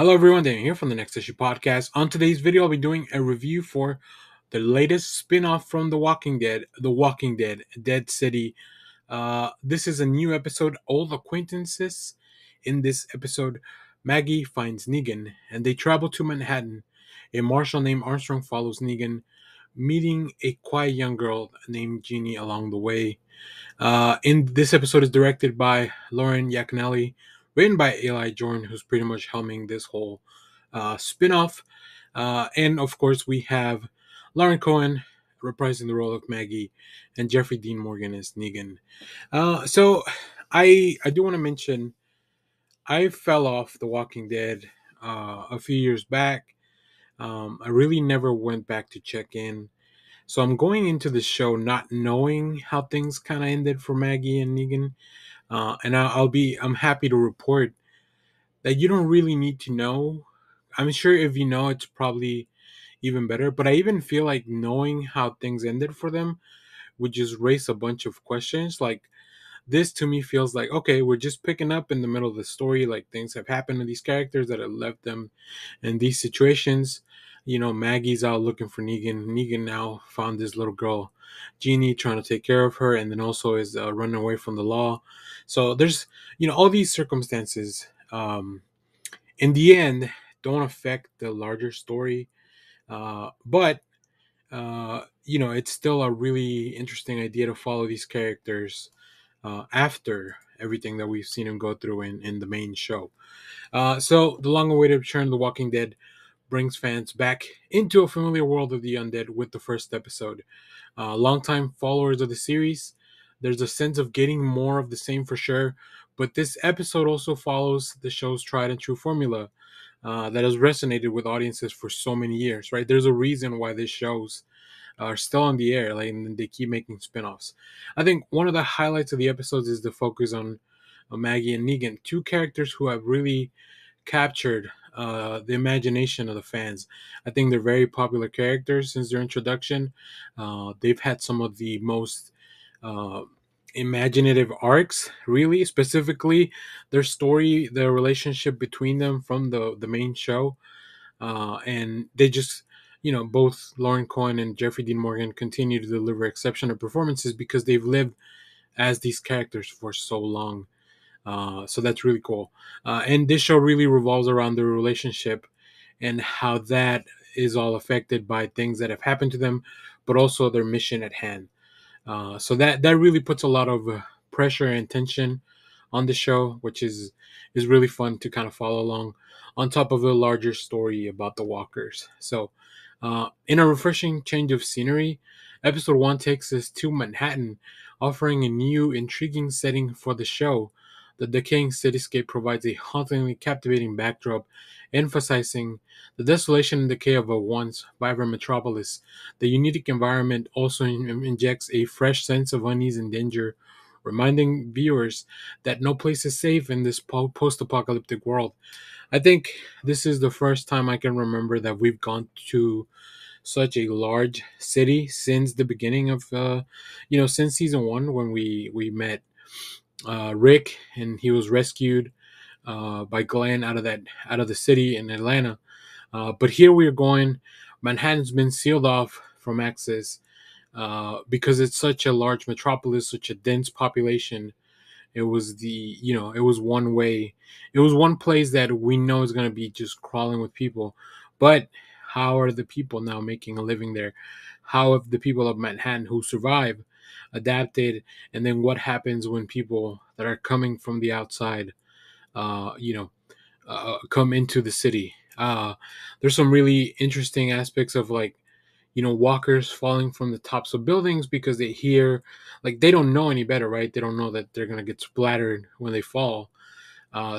Hello everyone, Dan here from the Next Issue Podcast. On today's video, I'll be doing a review for the latest spin-off from The Walking Dead, Dead City. This is a new episode, Old Acquaintances. In this episode, Maggie finds Negan, and they travel to Manhattan. A marshal named Armstrong follows Negan, meeting a quiet young girl named Jeannie along the way. In this episode is directed by Lauren Yaconelli, written by Eli Jordan, who's pretty much helming this whole spin-off. And of course, we have Lauren Cohen reprising the role of Maggie, and Jeffrey Dean Morgan as Negan. So I do want to mention I fell off The Walking Dead a few years back. I really never went back to check in. So I'm going into the show not knowing how things kind of ended for Maggie and Negan, and I'm happy to report that you don't really need to know. I'm sure if you know, it's probably even better. But I even feel like knowing how things ended for them would just raise a bunch of questions. Like this to me feels like, okay, we're just picking up in the middle of the story. Like things have happened to these characters that have left them in these situations. Maggie's out looking for Negan. Negan now found this little girl, Jeannie, trying to take care of her, and then also is running away from the law. So there's, all these circumstances. In the end, don't affect the larger story, but it's still a really interesting idea to follow these characters after everything that we've seen him go through in the main show. So the long-awaited return of The Walking Dead brings fans back into a familiar world of the undead with the first episode. Longtime followers of the series, there's a sense of getting more of the same for sure, but this episode also follows the show's tried and true formula that has resonated with audiences for so many years, right? There's a reason why these shows are still on the air, like, and they keep making spin-offs. I think one of the highlights of the episodes is the focus on Maggie and Negan, two characters who have really captured the imagination of the fans. I think they're very popular characters since their introduction. They've had some of the most uh, imaginative arcs, really, specifically their story, the relationship between them from the main show. And they just, both Lauren Cohen and Jeffrey Dean Morgan continue to deliver exceptional performances because they've lived as these characters for so long. So that's really cool. And this show really revolves around their relationship and how that is all affected by things that have happened to them, but also their mission at hand. So that really puts a lot of pressure and tension on the show, which is really fun to kind of follow along. On top of a larger story about the Walkers. So, in a refreshing change of scenery, episode one takes us to Manhattan, offering a new, intriguing setting for the show. The decaying cityscape provides a hauntingly captivating backdrop, emphasizing the desolation and decay of a once vibrant metropolis. The unique environment also injects a fresh sense of unease and danger, reminding viewers that no place is safe in this post apocalyptic world. I think this is the first time I can remember that we've gone to such a large city since the beginning of, since season one when we met Rick and he was rescued by Glenn out of the city in Atlanta. But here we are going. Manhattan's been sealed off from access because it's such a large metropolis, such a dense population. It was one way, it was one place that we know is going to be just crawling with people. But how are the people now making a living there? How have the people of Manhattan who survive adapted? And then what happens when people that are coming from the outside, uh, you know, come into the city? There's some really interesting aspects of like walkers falling from the tops of buildings because they hear, like, they don't know any better, right? They don't know that they're gonna get splattered when they fall.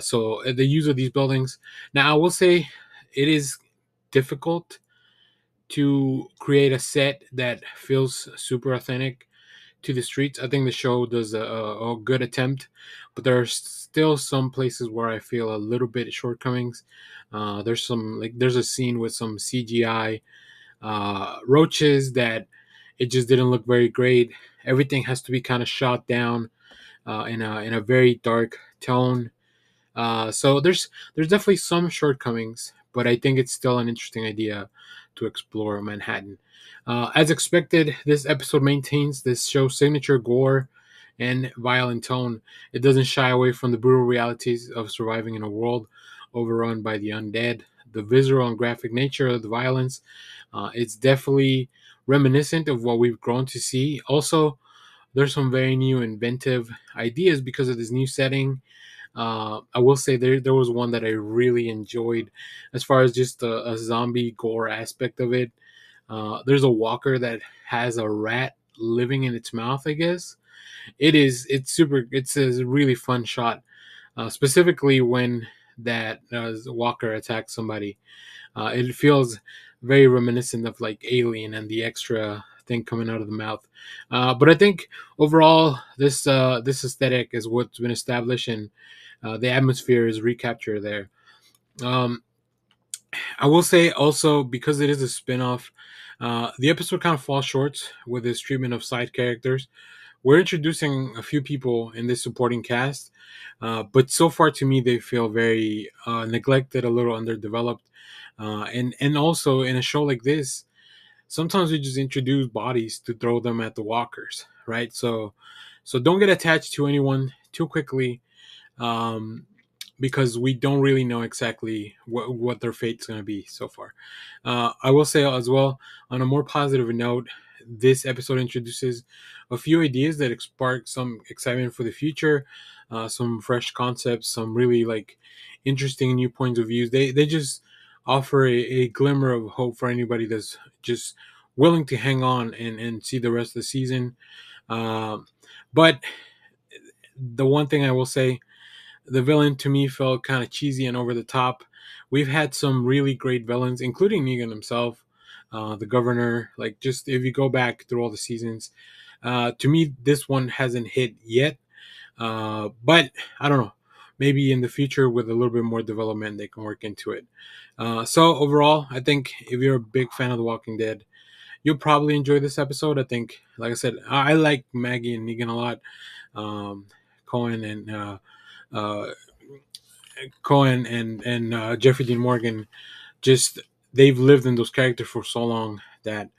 So the use of these buildings. Now, I will say, it is difficult to create a set that feels super authentic to the streets. I think the show does a good attempt, but there are still some places where I feel a little bit shortcomings. There's a scene with some CGI roaches that it just didn't look very great. Everything has to be kind of shot down in a very dark tone. So there's definitely some shortcomings, but I think it's still an interesting idea to explore Manhattan. As expected, this episode maintains this show's signature gore and violent tone. It doesn't shy away from the brutal realities of surviving in a world overrun by the undead. The visceral and graphic nature of the violence, it's definitely reminiscent of what we've grown to see. Also, there's some very new, inventive ideas because of this new setting. I will say there was one that I really enjoyed, as far as just a zombie gore aspect of it. There's a walker that has a rat living in its mouth. I guess it's super. It's a really fun shot, specifically when that walker attacks somebody. It feels very reminiscent of like Alien and the extra thing coming out of the mouth. But I think overall, this aesthetic is what's been established, and the atmosphere is recaptured there. Um, I will say also, because it is a spin-off, the episode kind of falls short with its treatment of side characters. We're introducing a few people in this supporting cast, but so far to me they feel very neglected, a little underdeveloped, and also in a show like this, sometimes we just introduce bodies to throw them at the walkers, right? So don't get attached to anyone too quickly, um, because we don't really know exactly what their fate's going to be so far. I will say as well, on a more positive note, this episode introduces a few ideas that spark some excitement for the future, some fresh concepts, some really like interesting new points of views. They just offer a glimmer of hope for anybody that's just willing to hang on and see the rest of the season. Um, but the one thing I will say, the villain to me felt kind of cheesy and over the top. We've had some really great villains, including Negan himself, the governor. Like, just if you go back through all the seasons, to me, this one hasn't hit yet. But I don't know. Maybe in the future, with a little bit more development, they can work into it. So overall, I think if you're a big fan of The Walking Dead, you'll probably enjoy this episode. I think, like I said, I like Maggie and Negan a lot. Um, Cohen and uh, Jeffrey Dean Morgan, just they've lived in those characters for so long that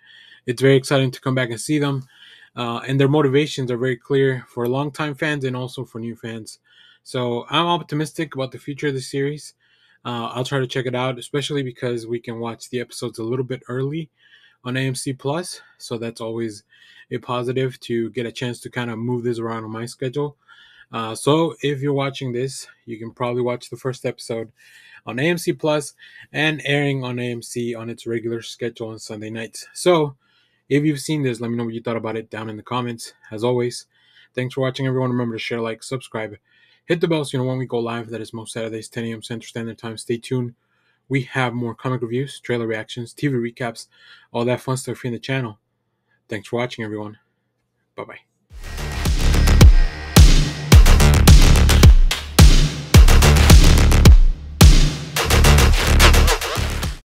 it's very exciting to come back and see them. And their motivations are very clear for longtime fans and also for new fans. So I'm optimistic about the future of the series. I'll try to check it out, especially because we can watch the episodes a little bit early on AMC Plus. So that's always a positive to get a chance to kind of move this around on my schedule. So if you're watching this, you can probably watch the first episode on AMC Plus and airing on AMC on its regular schedule on Sunday nights. So if you've seen this, let me know what you thought about it down in the comments. As always, thanks for watching, everyone. Remember to share, like, subscribe, hit the bell so you know when we go live. That is most Saturdays, 10 a.m. Central Standard Time. Stay tuned. We have more comic reviews, trailer reactions, TV recaps, all that fun stuff here in the channel. Thanks for watching, everyone. Bye bye.